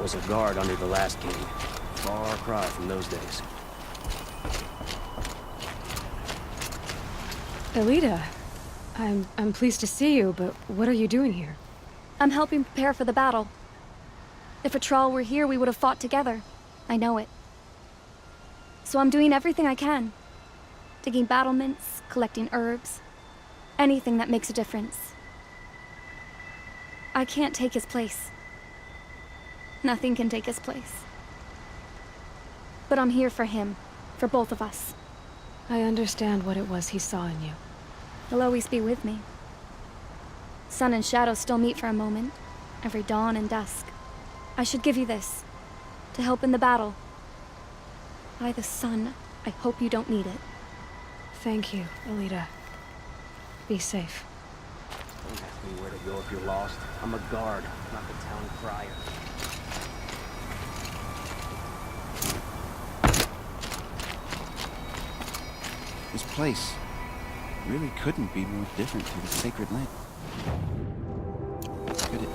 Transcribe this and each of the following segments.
Was a guard under the last king. Far cry from those days. Elita, I'm pleased to see you, but what are you doing here? I'm helping prepare for the battle. If a Thrall were here, we would have fought together. I know it. So I'm doing everything I can. Digging battlements, collecting herbs. Anything that makes a difference. I can't take his place. Nothing can take his place. But I'm here for him. For both of us. I understand what it was he saw in you. He'll always be with me. Sun and shadow still meet for a moment. Every dawn and dusk. I should give you this. To help in the battle. By the sun, I hope you don't need it. Thank you, Elita. Be safe. Don't ask me where to go if you're lost. I'm a guard, not the town crier. This place really couldn't be more different to the sacred land. Could it?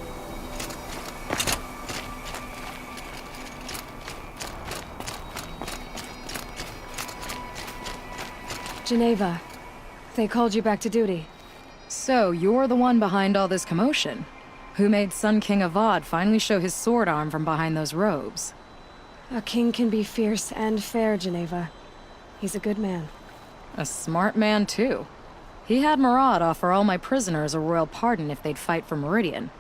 Geneva, they called you back to duty. So, you're the one behind all this commotion? Who made Sun King Avad finally show his sword arm from behind those robes? A king can be fierce and fair, Geneva. He's a good man. A smart man, too. He had Murad offer all my prisoners a royal pardon if they'd fight for Meridian.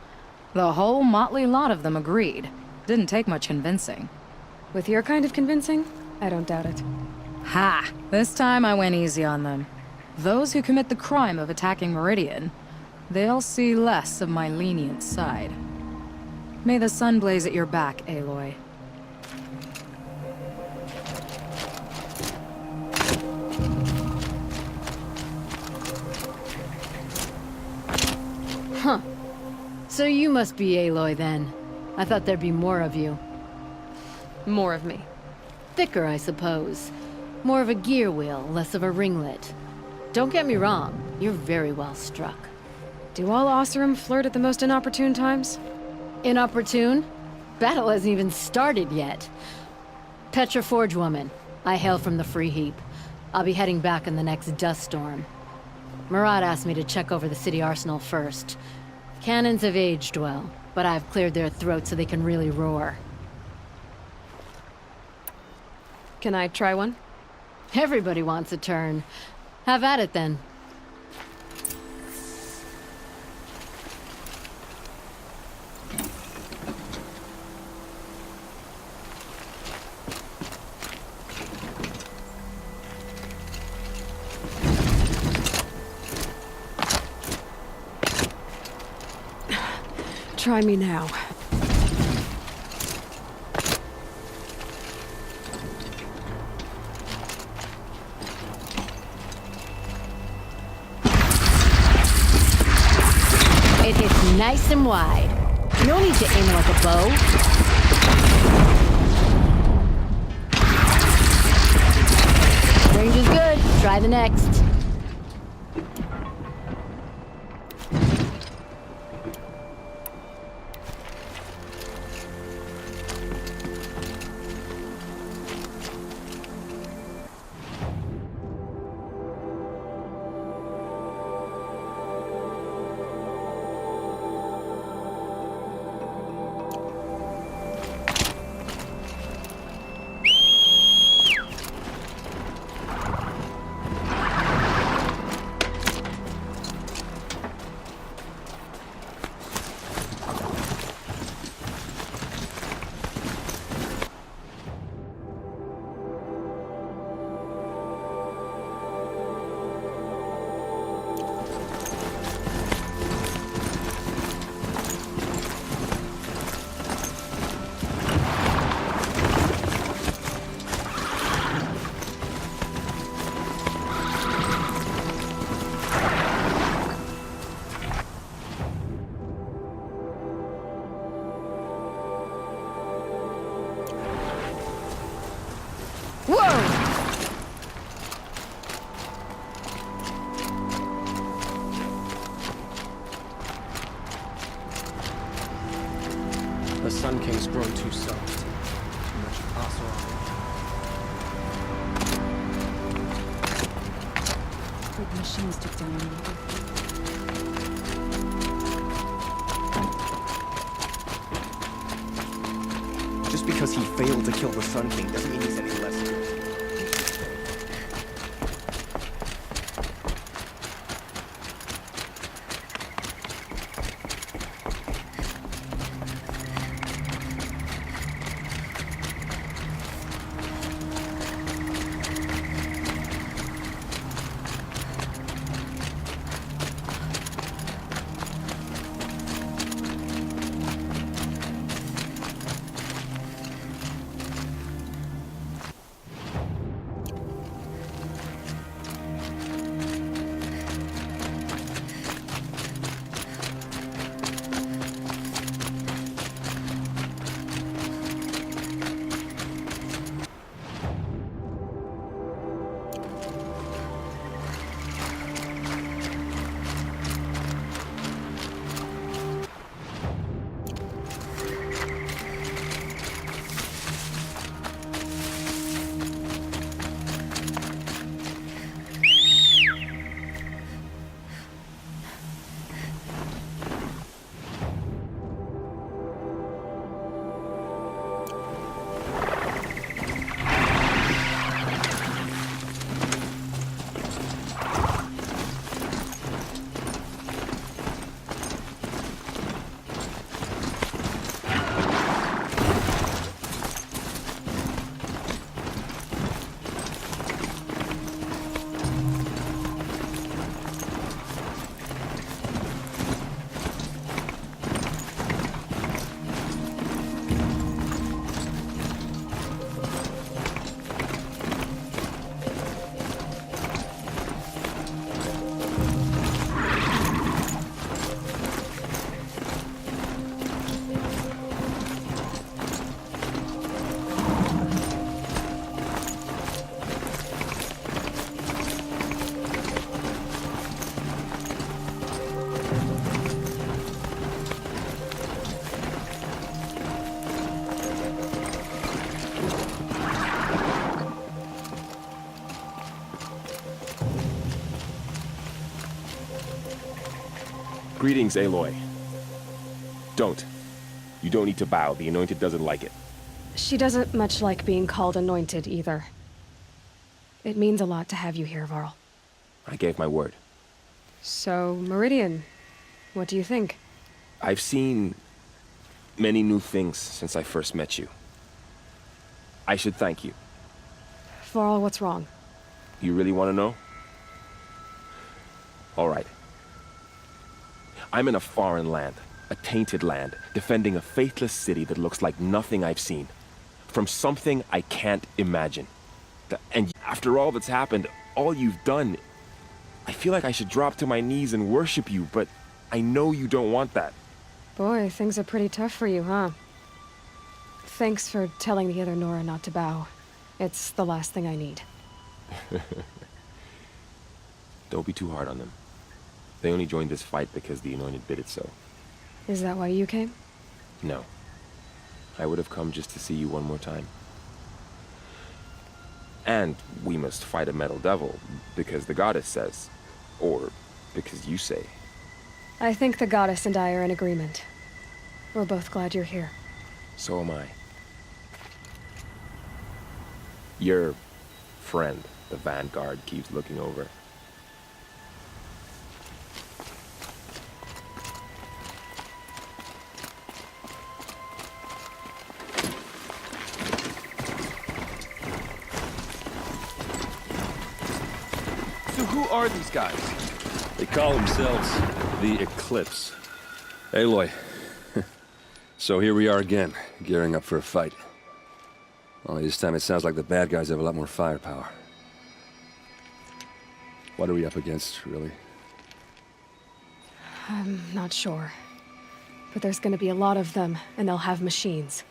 The whole motley lot of them agreed. Didn't take much convincing. With your kind of convincing, I don't doubt it. Ha! This time I went easy on them. Those who commit the crime of attacking Meridian, they'll see less of my lenient side. May the sun blaze at your back, Aloy. Huh. So you must be Aloy then. I thought there'd be more of you. More of me. Thicker, I suppose. More of a gear wheel, less of a ringlet. Don't get me wrong, you're very well struck. Do all Oseram flirt at the most inopportune times? Inopportune? Battle hasn't even started yet. Petra Forge woman. I hail from the Free Heap. I'll be heading back in the next dust storm. Murad asked me to check over the city arsenal first. Cannons have aged well, but I've cleared their throats so they can really roar. Can I try one? Everybody wants a turn. Have at it then. Try me now. It hits nice and wide. No need to aim like a bow. Range is good. Try the next. The Sun King's grown too soft. Too much apostle on it. The machines took down another. Just because he failed to kill the Sun King doesn't mean he's any less good. Greetings, Aloy. Don't. You don't need to bow. The Anointed doesn't like it. She doesn't much like being called anointed either. It means a lot to have you here, Varl. I gave my word. So, Meridian, what do you think? I've seen many new things since I first met you. I should thank you. Varl, what's wrong? You really want to know? All right. I'm in a foreign land, a tainted land, defending a faithless city that looks like nothing I've seen. From something I can't imagine. And after all that's happened, all you've done, I feel like I should drop to my knees and worship you, but I know you don't want that. Boy, things are pretty tough for you, huh? Thanks for telling the other Nora not to bow. It's the last thing I need. Don't be too hard on them. They only joined this fight because the Anointed bid it so. Is that why you came? No. I would have come just to see you one more time. And we must fight a metal devil, because the goddess says. Or because you say. I think the goddess and I are in agreement. We're both glad you're here. So am I. Your friend, the Vanguard, keeps looking over. So who are these guys? They call themselves the Eclipse. Aloy. So here we are again, gearing up for a fight. Only this time it sounds like the bad guys have a lot more firepower. What are we up against, really? I'm not sure. But there's gonna be a lot of them, and they'll have machines.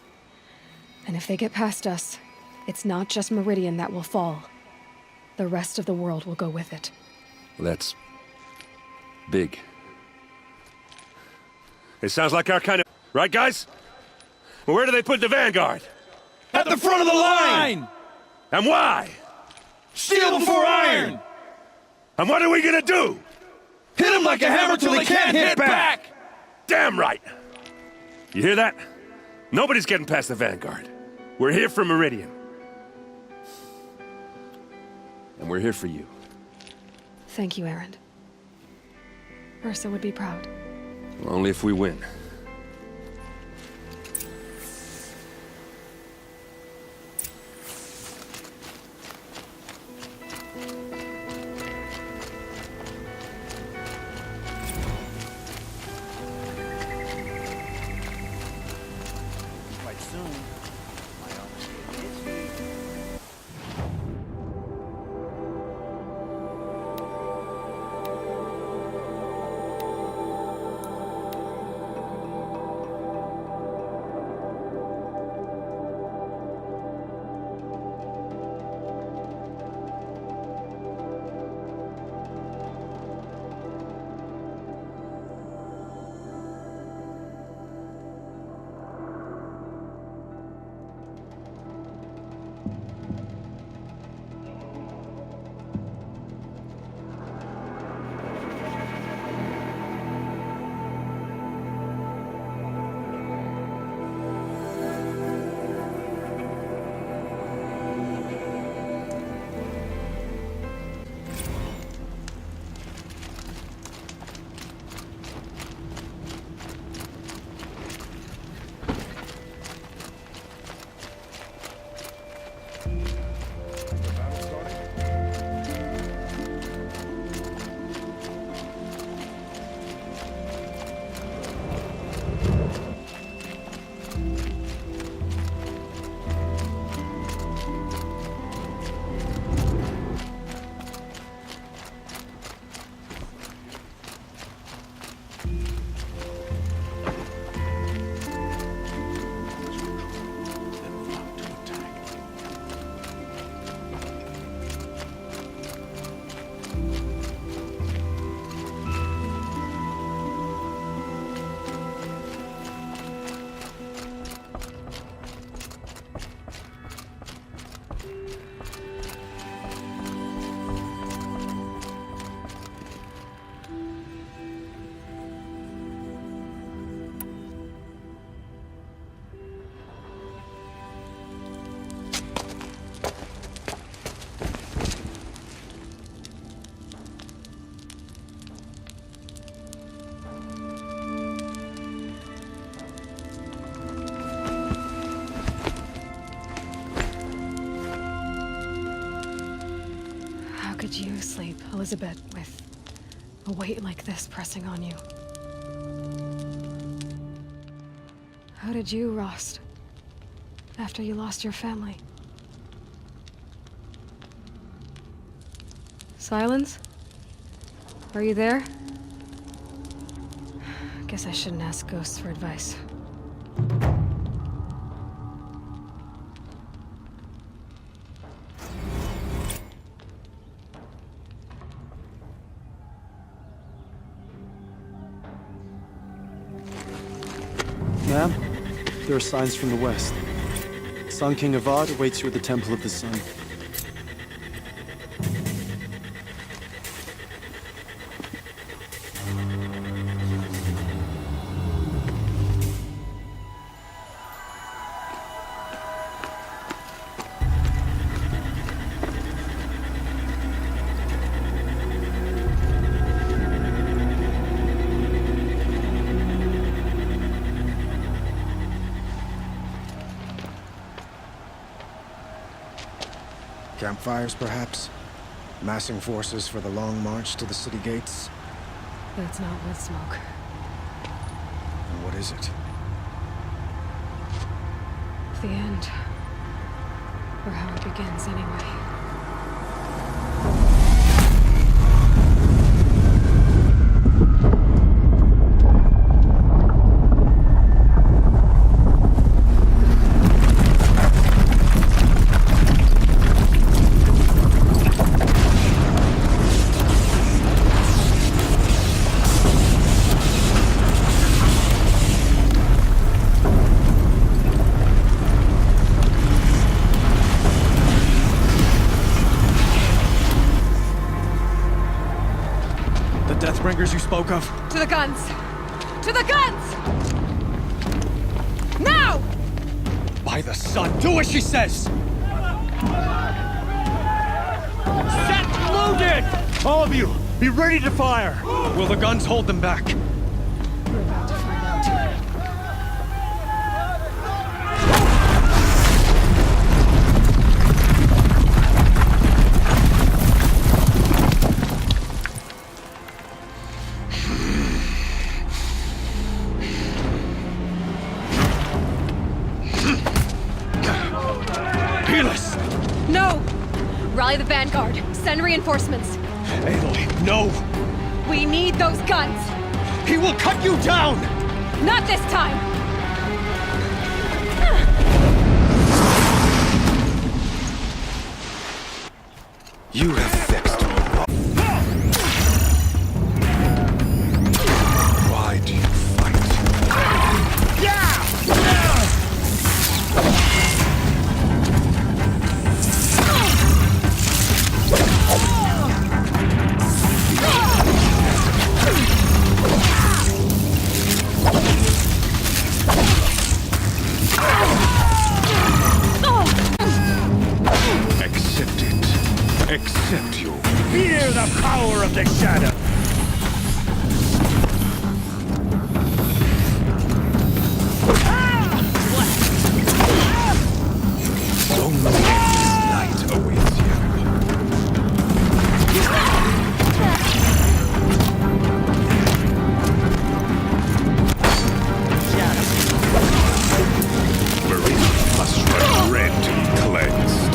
And if they get past us, it's not just Meridian that will fall. The rest of the world will go with it. Well, that's... big. It sounds like our kind of... Right, guys? Well, where do they put the Vanguard? At the front of the line! And why? Steel before iron! And what are we gonna do? Hit him like a hammer till he can't hit back! Damn right! You hear that? Nobody's getting past the Vanguard. We're here for Meridian. And we're here for you. Thank you, Erend. Ursa would be proud. Only if we win. Quite soon. My almost hit his feet. How could you sleep, Elizabeth, with a weight like this pressing on you? How did you, Rost, after you lost your family? Silence? Are you there? Guess I shouldn't ask ghosts for advice. Ma'am, there are signs from the west. Sun King Avad awaits you at the Temple of the Sun. Campfires, perhaps? Massing forces for the long march to the city gates? That's not with smoke. And what is it? The end. Or how it begins, anyway. Deathbringers you spoke of? To the guns! To the guns! Now! By the sun, do as she says! Set loaded! All of you, be ready to fire! Will the guns hold them back? We're about to find out. Peerless! No! Rally the Vanguard. Send reinforcements. Aloy, no! We need those guns! He will cut you down! Not this time! You have fixed me. Why do you fight? Accept it. Accept you. Fear the power of the shadow. Only endless night awaits you. Meridian must run red to be cleansed.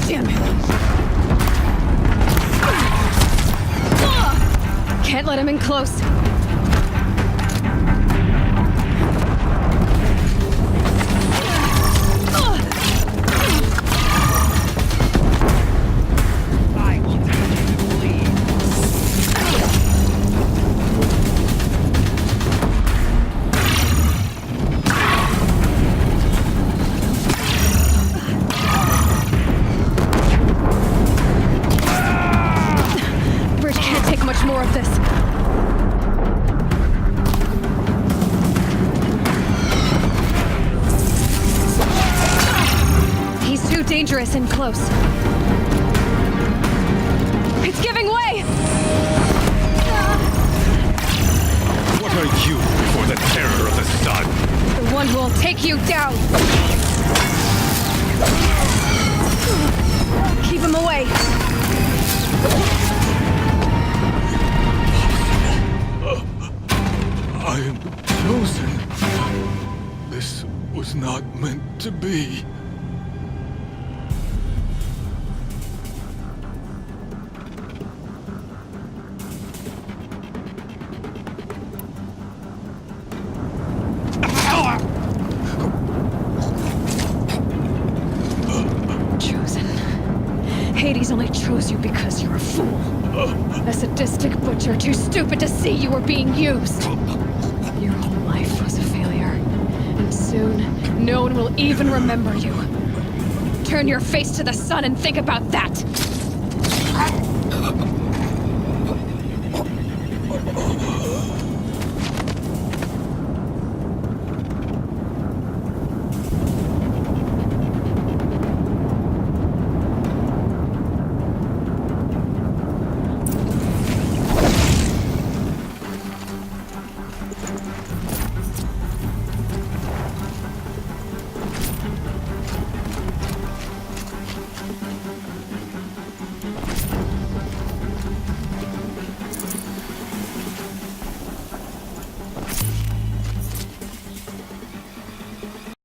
Damn it! Can't let him in close. I will take you to bleed. Bridge can't take much more of this. He's too dangerous in close. It's giving way! What are you before the terror of the sun? The one who will take you down! Keep him away! I am chosen. This was not meant to be. Chosen. Hades only chose you because you're a fool. A sadistic butcher too stupid to see you were being used. Your whole life was a failure. And soon, no one will even remember you. Turn your face to the sun and think about that!